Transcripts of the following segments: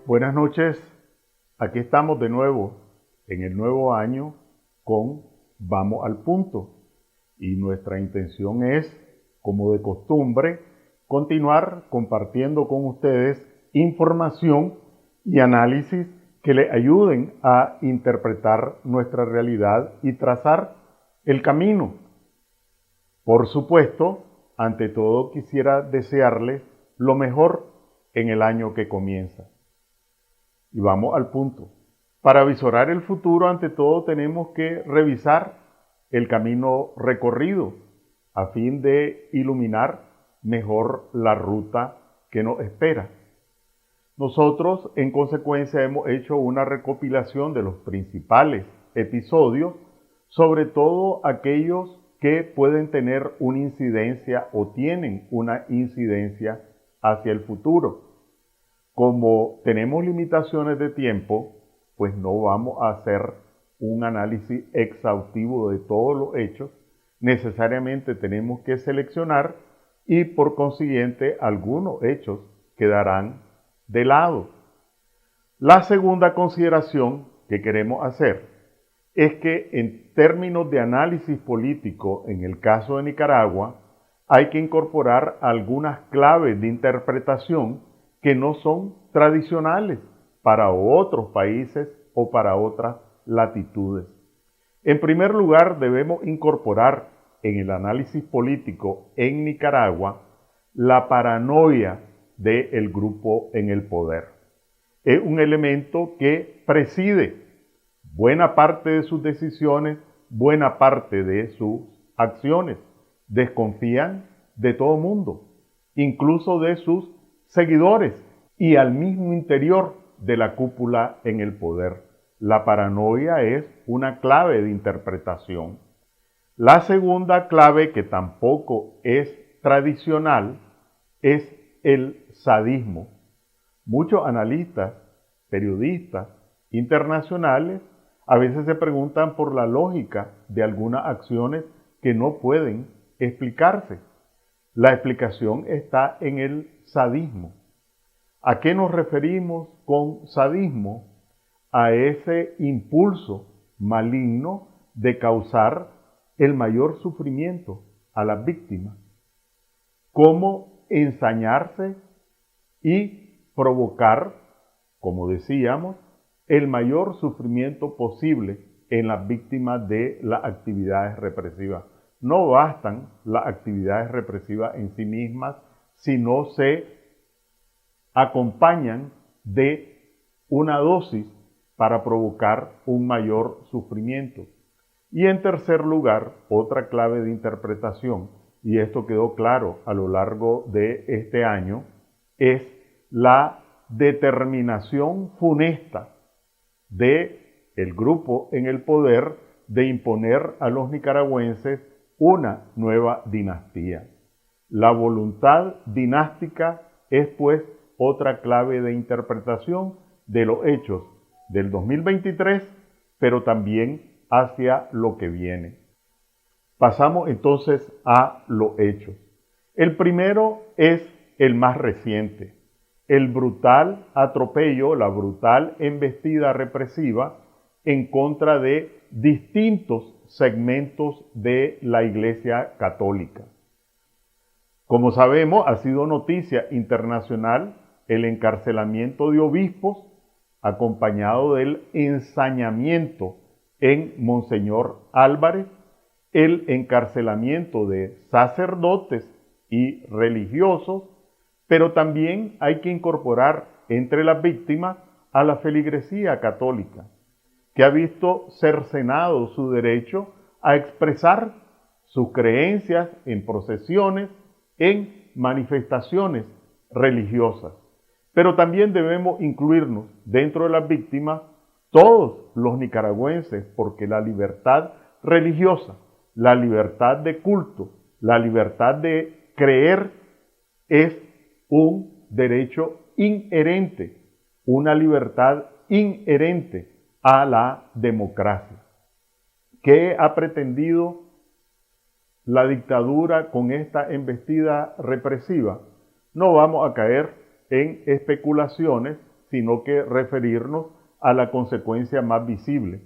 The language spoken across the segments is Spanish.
Buenas noches, aquí estamos de nuevo en el nuevo año con Vamos al Punto. Y nuestra intención es, como de costumbre, continuar compartiendo con ustedes información y análisis que les ayuden a interpretar nuestra realidad y trazar el camino. Por supuesto, ante todo quisiera desearles lo mejor en el año que comienza. Y vamos al punto. Para visorar el futuro, ante todo, tenemos que revisar el camino recorrido a fin de iluminar mejor la ruta que nos espera. Nosotros, en consecuencia, hemos hecho una recopilación de los principales episodios, sobre todo aquellos que pueden tener una incidencia o tienen una incidencia hacia el futuro. Como tenemos limitaciones de tiempo, pues no vamos a hacer un análisis exhaustivo de todos los hechos. Necesariamente tenemos que seleccionar y por consiguiente algunos hechos quedarán de lado. La segunda consideración que queremos hacer es que en términos de análisis político, en el caso de Nicaragua, hay que incorporar algunas claves de interpretación que no son tradicionales para otros países o para otras latitudes. En primer lugar, debemos incorporar en el análisis político en Nicaragua la paranoia del grupo en el poder. Es un elemento que preside buena parte de sus decisiones, buena parte de sus acciones. Desconfían de todo mundo, incluso de sus seguidores y al mismo interior de la cúpula en el poder. La paranoia es una clave de interpretación. La segunda clave, que tampoco es tradicional, es el sadismo. Muchos analistas, periodistas internacionales a veces se preguntan por la lógica de algunas acciones que no pueden explicarse. La explicación está en el sadismo. ¿A qué nos referimos con sadismo? A ese impulso maligno de causar el mayor sufrimiento a las víctimas. Cómo ensañarse y provocar, como decíamos, el mayor sufrimiento posible en las víctimas de las actividades represivas. No bastan las actividades represivas en sí mismas si no se acompañan de una dosis para provocar un mayor sufrimiento. Y en tercer lugar, otra clave de interpretación, y esto quedó claro a lo largo de este año, es la determinación funesta del grupo en el poder de imponer a los nicaragüenses una nueva dinastía. La voluntad dinástica es pues otra clave de interpretación de los hechos del 2023, pero también hacia lo que viene. Pasamos entonces a los hechos. El primero es el más reciente, el brutal atropello, la brutal embestida represiva en contra de distintos segmentos de la Iglesia Católica. Como sabemos, ha sido noticia internacional el encarcelamiento de obispos acompañado del ensañamiento en Monseñor Álvarez, el encarcelamiento de sacerdotes y religiosos, pero también hay que incorporar entre las víctimas a la feligresía católica, que ha visto cercenado su derecho a expresar sus creencias en procesiones, en manifestaciones religiosas. Pero también debemos incluirnos dentro de las víctimas todos los nicaragüenses, porque la libertad religiosa, la libertad de culto, la libertad de creer es un derecho inherente, una libertad inherente a la democracia. ¿Qué ha pretendido la dictadura con esta embestida represiva? No vamos a caer en especulaciones, sino que referirnos a la consecuencia más visible.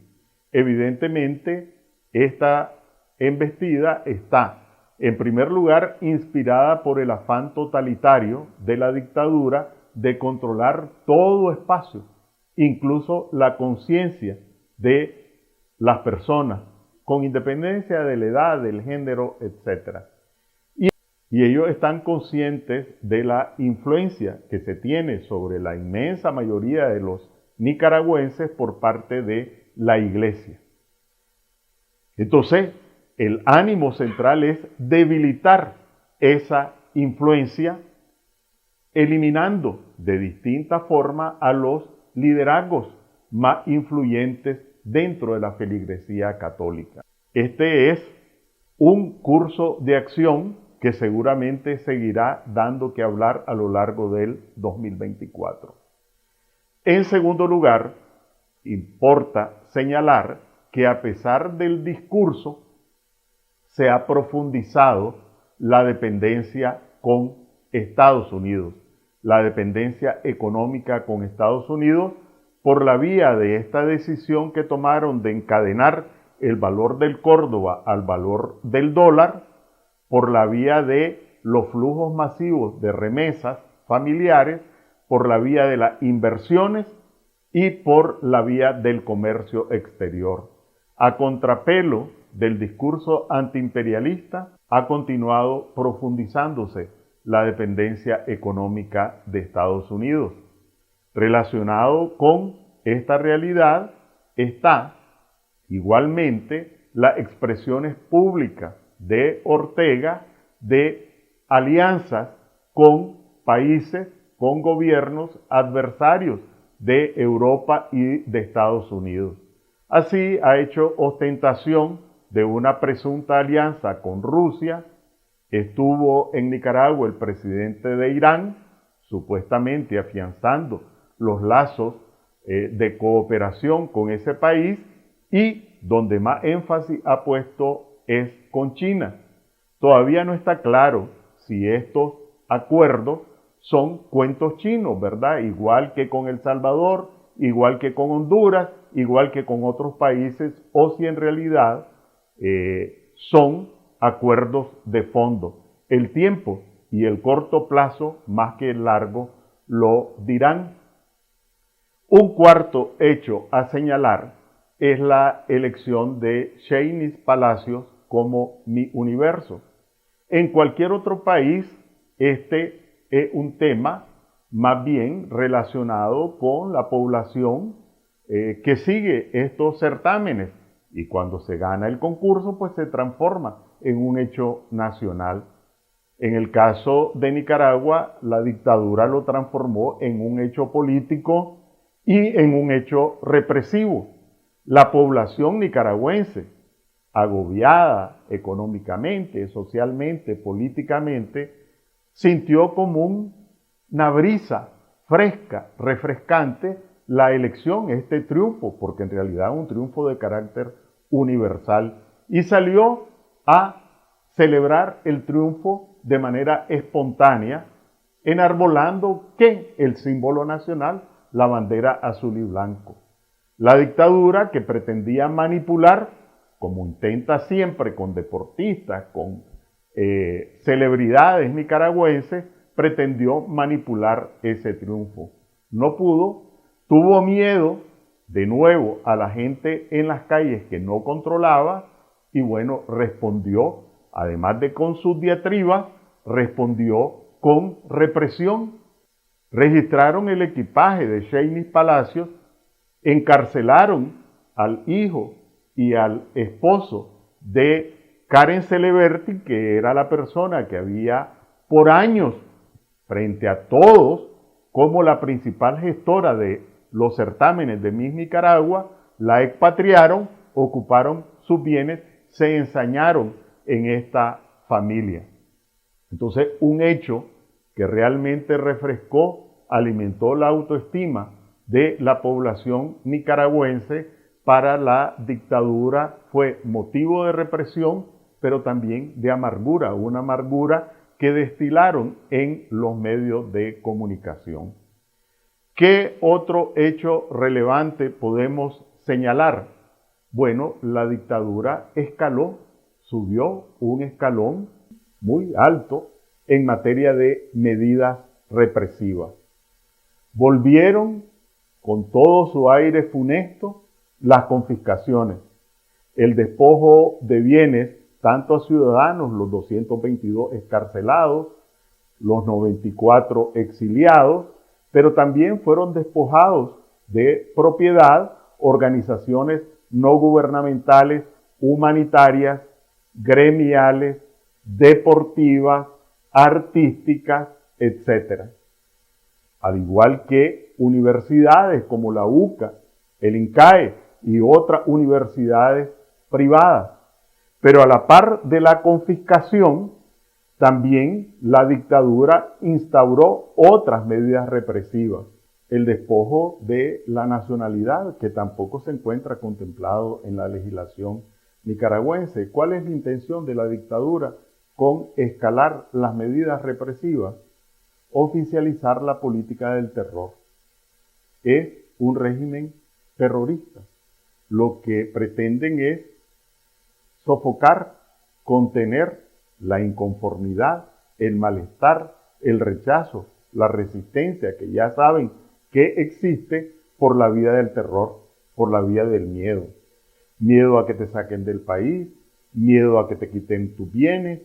Evidentemente, esta embestida está, en primer lugar, inspirada por el afán totalitario de la dictadura de controlar todo espacio, incluso la conciencia de las personas, con independencia de la edad, del género, etc. Y ellos están conscientes de la influencia que se tiene sobre la inmensa mayoría de los nicaragüenses por parte de la Iglesia. Entonces, el ánimo central es debilitar esa influencia, eliminando de distinta forma a los liderazgos más influyentes dentro de la feligresía católica. Este es un curso de acción que seguramente seguirá dando que hablar a lo largo del 2024. En segundo lugar, importa señalar que a pesar del discurso, se ha profundizado la dependencia con Estados Unidos, la dependencia económica con Estados Unidos, por la vía de esta decisión que tomaron de encadenar el valor del Córdoba al valor del dólar, por la vía de los flujos masivos de remesas familiares, por la vía de las inversiones y por la vía del comercio exterior. A contrapelo del discurso antiimperialista, ha continuado profundizándose la dependencia económica de Estados Unidos. Relacionado con esta realidad está igualmente las expresiones públicas de Ortega de alianzas con países, con gobiernos adversarios de Europa y de Estados Unidos. Así ha hecho ostentación de una presunta alianza con Rusia. Estuvo en Nicaragua el presidente de Irán, supuestamente afianzando los lazos de cooperación con ese país, y donde más énfasis ha puesto es con China. Todavía no está claro si estos acuerdos son cuentos chinos, ¿verdad? Igual que con El Salvador, igual que con Honduras, igual que con otros países, o si en realidad son acuerdos de fondo. El tiempo y el corto plazo, más que el largo, lo dirán. Un cuarto hecho a señalar es la elección de Sheinis Palacios como Mi Universo. En cualquier otro país, este es un tema más bien relacionado con la población que sigue estos certámenes, y cuando se gana el concurso, pues se transforma en un hecho nacional. En el caso de Nicaragua, la dictadura lo transformó en un hecho político y en un hecho represivo. La población nicaragüense, agobiada económicamente, socialmente, políticamente, sintió como una brisa fresca, refrescante, la elección, este triunfo, porque en realidad es un triunfo de carácter universal, y salió a celebrar el triunfo de manera espontánea, enarbolando ¿qué? El símbolo nacional, la bandera azul y blanco. La dictadura, que pretendía manipular, como intenta siempre con deportistas, con celebridades nicaragüenses, pretendió manipular ese triunfo. No pudo, tuvo miedo de nuevo a la gente en las calles que no controlaba, y bueno, respondió, además de con sus diatribas, respondió con represión. Registraron el equipaje de Sheinis Palacios, encarcelaron al hijo y al esposo de Karen Celeberti, que era la persona que había por años, frente a todos, como la principal gestora de los certámenes de Miss Nicaragua, la expatriaron, ocuparon sus bienes, se ensañaron en esta familia. Entonces, un hecho que realmente refrescó, alimentó la autoestima de la población nicaragüense para la dictadura, fue motivo de represión, pero también de amargura, una amargura que destilaron en los medios de comunicación. ¿Qué otro hecho relevante podemos señalar? Bueno, la dictadura escaló, subió un escalón muy alto en materia de medidas represivas. Volvieron con todo su aire funesto las confiscaciones, el despojo de bienes tanto a ciudadanos, los 222 excarcelados, los 94 exiliados, pero también fueron despojados de propiedad organizaciones no gubernamentales, humanitarias, gremiales, deportivas, artísticas, etc. Al igual que universidades como la UCA, el INCAE y otras universidades privadas. Pero a la par de la confiscación, también la dictadura instauró otras medidas represivas. El despojo de la nacionalidad, que tampoco se encuentra contemplado en la legislación nicaragüense. ¿Cuál es la intención de la dictadura con escalar las medidas represivas? Oficializar la política del terror. Es un régimen terrorista. Lo que pretenden es sofocar, contener la inconformidad, el malestar, el rechazo, la resistencia, que ya saben que existe por la vía del terror, por la vía del miedo. Miedo a que te saquen del país, miedo a que te quiten tus bienes,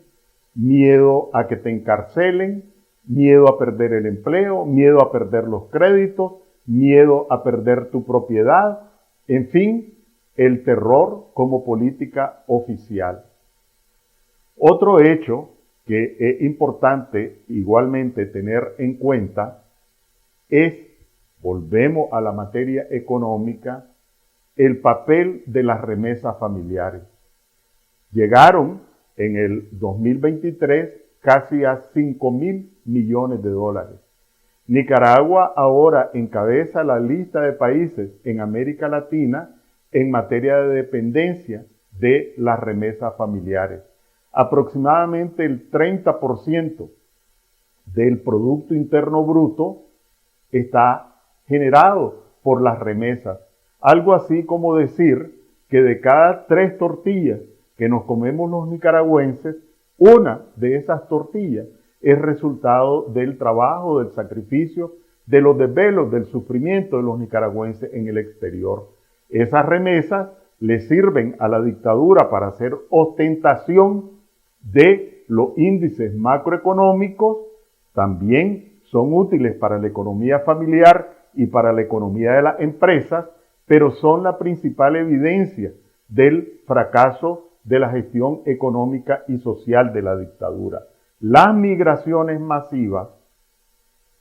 miedo a que te encarcelen, miedo a perder el empleo, miedo a perder los créditos, miedo a perder tu propiedad, en fin, el terror como política oficial. Otro hecho que es importante igualmente tener en cuenta es, volvemos a la materia económica, el papel de las remesas familiares. Llegaron en el 2023 casi a 5.000 millones de dólares. Nicaragua ahora encabeza la lista de países en América Latina en materia de dependencia de las remesas familiares. Aproximadamente el 30% del Producto Interno Bruto está generado por las remesas. Algo así como decir que de cada 3 tortillas que nos comemos los nicaragüenses, una de esas tortillas es resultado del trabajo, del sacrificio, de los desvelos, del sufrimiento de los nicaragüenses en el exterior. Esas remesas le sirven a la dictadura para hacer ostentación de los índices macroeconómicos, también son útiles para la economía familiar y para la economía de las empresas, pero son la principal evidencia del fracaso de la gestión económica y social de la dictadura. Las migraciones masivas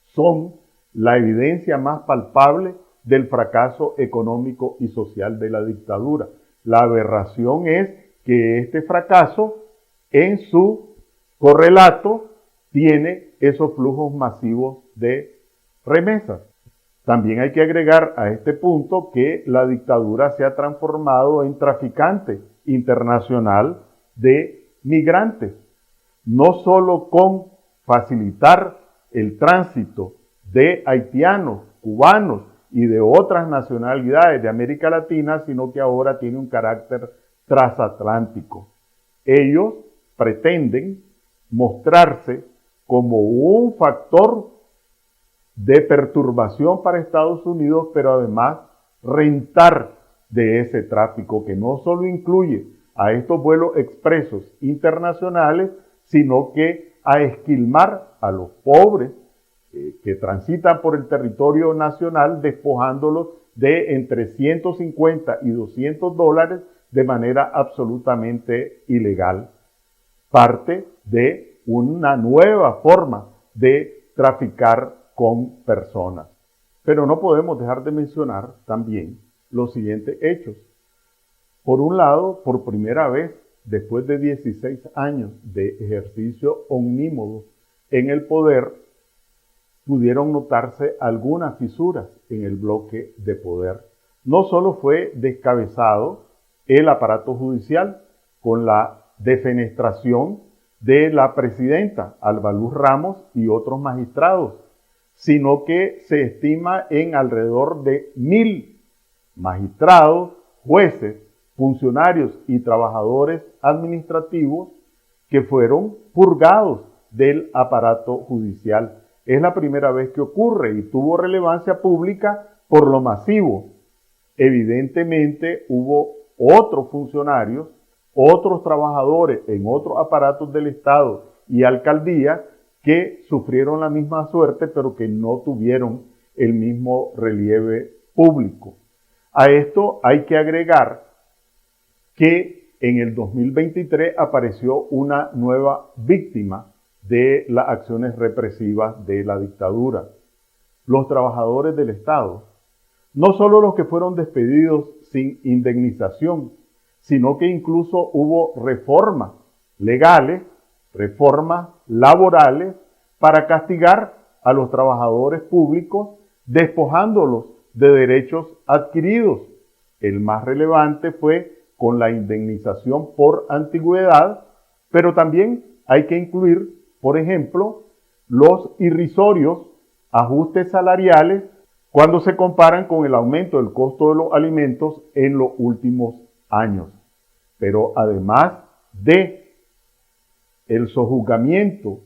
son la evidencia más palpable del fracaso económico y social de la dictadura. La aberración es que este fracaso en su correlato tiene esos flujos masivos de remesas. También hay que agregar a este punto que la dictadura se ha transformado en traficante internacional de migrantes, no solo con facilitar el tránsito de haitianos, cubanos y de otras nacionalidades de América Latina, sino que ahora tiene un carácter transatlántico. Ellos pretenden mostrarse como un factor de perturbación para Estados Unidos, pero además rentar de ese tráfico que no solo incluye a estos vuelos expresos internacionales, sino que a esquilmar a los pobres que transitan por el territorio nacional, despojándolos de entre 150 y 200 dólares de manera absolutamente ilegal. Parte de una nueva forma de traficar con personas. Pero no podemos dejar de mencionar también los siguientes hechos. Por un lado, por primera vez, después de 16 años de ejercicio omnímodo en el poder, pudieron notarse algunas fisuras en el bloque de poder. No solo fue descabezado el aparato judicial con la defenestración de la presidenta Alba Luz Ramos y otros magistrados, sino que se estima en alrededor de 1.000 magistrados, jueces, funcionarios y trabajadores administrativos que fueron purgados del aparato judicial. Es la primera vez que ocurre y tuvo relevancia pública por lo masivo. Evidentemente hubo otros funcionarios, otros trabajadores en otros aparatos del Estado y alcaldías que sufrieron la misma suerte, pero que no tuvieron el mismo relieve público. A esto hay que agregar que en el 2023 apareció una nueva víctima de las acciones represivas de la dictadura. Los trabajadores del Estado, no solo los que fueron despedidos sin indemnización, sino que incluso hubo reformas legales, reformas laborales para castigar a los trabajadores públicos, despojándolos de derechos adquiridos. El más relevante fue con la indemnización por antigüedad, pero también hay que incluir, por ejemplo, los irrisorios ajustes salariales cuando se comparan con el aumento del costo de los alimentos en los últimos años. Pero además de el sojuzgamiento,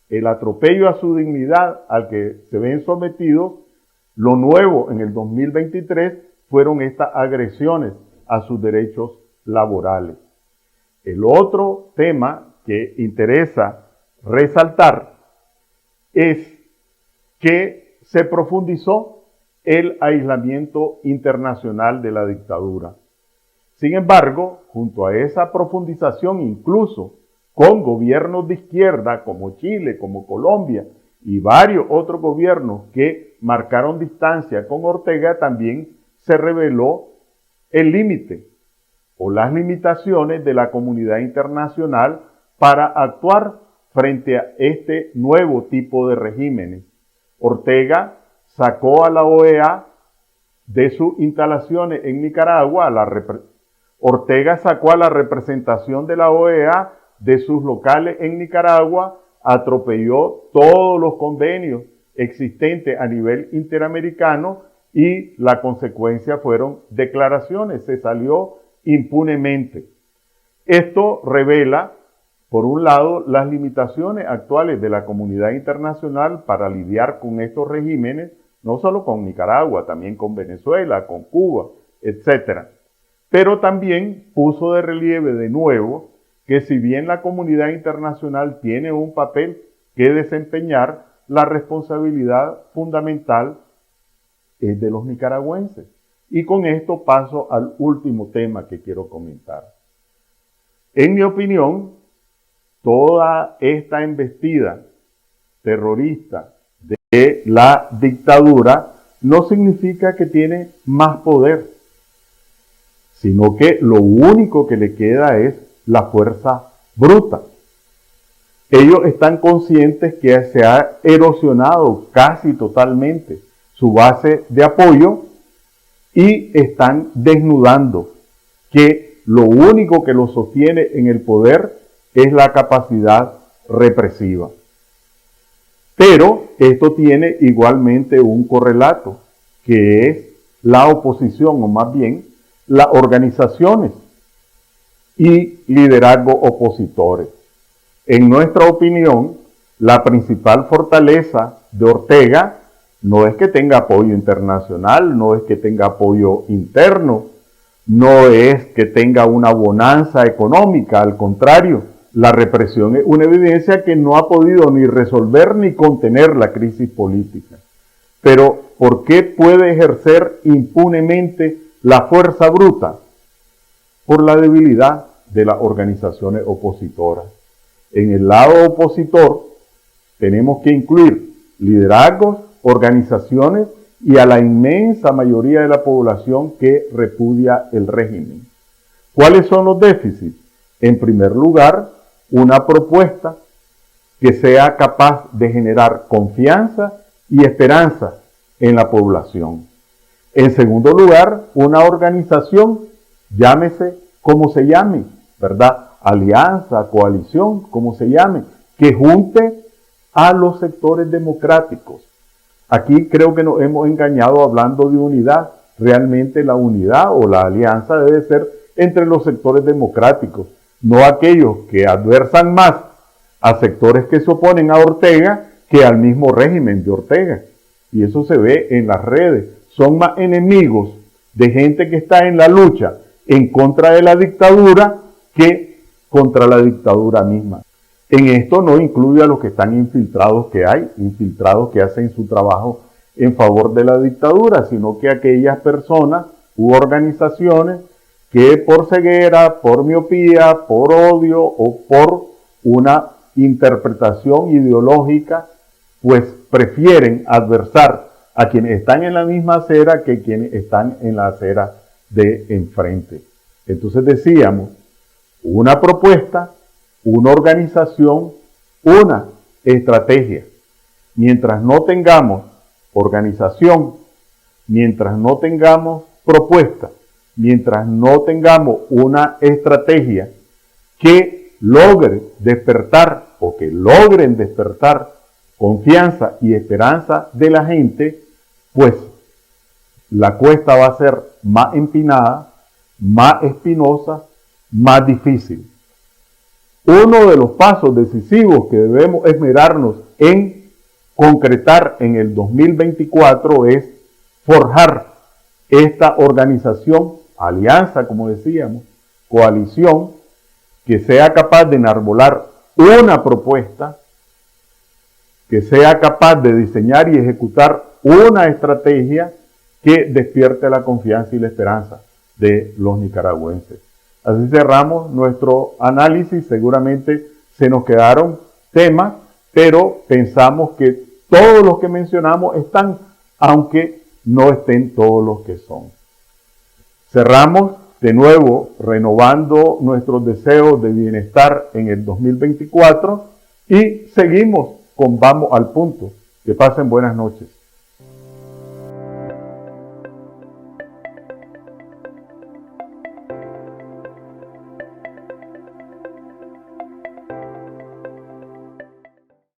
el atropello a su dignidad al que se ven sometidos, lo nuevo en el 2023 fueron estas agresiones a sus derechos laborales. El otro tema que interesa resaltar es que se profundizó el aislamiento internacional de la dictadura. Sin embargo, junto a esa profundización, incluso con gobiernos de izquierda como Chile, como Colombia y varios otros gobiernos que marcaron distancia con Ortega, también se reveló el límite o las limitaciones de la comunidad internacional para actuar frente a este nuevo tipo de regímenes. Ortega sacó a la OEA de sus instalaciones en Nicaragua, Ortega sacó a la representación de la OEA de sus locales en Nicaragua, atropelló todos los convenios existentes a nivel interamericano y la consecuencia fueron declaraciones, se salió impunemente. Esto revela, por un lado, las limitaciones actuales de la comunidad internacional para lidiar con estos regímenes, no solo con Nicaragua, también con Venezuela, con Cuba, etc. Pero también puso de relieve de nuevo que si bien la comunidad internacional tiene un papel que desempeñar, la responsabilidad fundamental es de los nicaragüenses. Y con esto paso al último tema que quiero comentar. En mi opinión, toda esta embestida terrorista de la dictadura no significa que tiene más poder, sino que lo único que le queda es la fuerza bruta. Ellos están conscientes que se ha erosionado casi totalmente su base de apoyo y están desnudando que lo único que los sostiene en el poder es la capacidad represiva. Pero esto tiene igualmente un correlato, que es la oposición, o más bien las organizaciones y liderazgos opositores. En nuestra opinión, la principal fortaleza de Ortega no es que tenga apoyo internacional, no es que tenga apoyo interno, no es que tenga una bonanza económica, al contrario, la represión es una evidencia que no ha podido ni resolver ni contener la crisis política. Pero, ¿por qué puede ejercer impunemente la fuerza bruta? Por la debilidad de las organizaciones opositoras. En el lado opositor tenemos que incluir liderazgos, organizaciones y a la inmensa mayoría de la población que repudia el régimen. ¿Cuáles son los déficits? En primer lugar, una propuesta que sea capaz de generar confianza y esperanza en la población. En segundo lugar, una organización, llámese como se llame, ¿verdad? Alianza, coalición, como se llame, que junte a los sectores democráticos, Aquí creo que nos hemos engañado hablando de unidad. Realmente la unidad o la alianza debe ser entre los sectores democráticos, no aquellos que adversan más a sectores que se oponen a Ortega que al mismo régimen de Ortega. Y eso se ve en las redes. Son más enemigos de gente que está en la lucha en contra de la dictadura que contra la dictadura misma. En esto no incluye a los que están infiltrados que hay, infiltrados que hacen su trabajo en favor de la dictadura, sino que aquellas personas u organizaciones que por ceguera, por miopía, por odio o por una interpretación ideológica, pues prefieren adversar a quienes están en la misma acera que quienes están en la acera de enfrente. Entonces decíamos, una propuesta, una organización, una estrategia. Mientras no tengamos organización, mientras no tengamos propuesta, mientras no tengamos una estrategia que logre despertar o que logren despertar confianza y esperanza de la gente, pues la cuesta va a ser más empinada, más espinosa, más difícil. Uno de los pasos decisivos que debemos esmerarnos en concretar en el 2024 es forjar esta organización, alianza, como decíamos, coalición, que sea capaz de enarbolar una propuesta, que sea capaz de diseñar y ejecutar una estrategia que despierte la confianza y la esperanza de los nicaragüenses. Así cerramos nuestro análisis. Seguramente se nos quedaron temas, pero pensamos que todos los que mencionamos están, aunque no estén todos los que son. Cerramos de nuevo renovando nuestros deseos de bienestar en el 2024 y seguimos con Vamos al Punto. Que pasen buenas noches.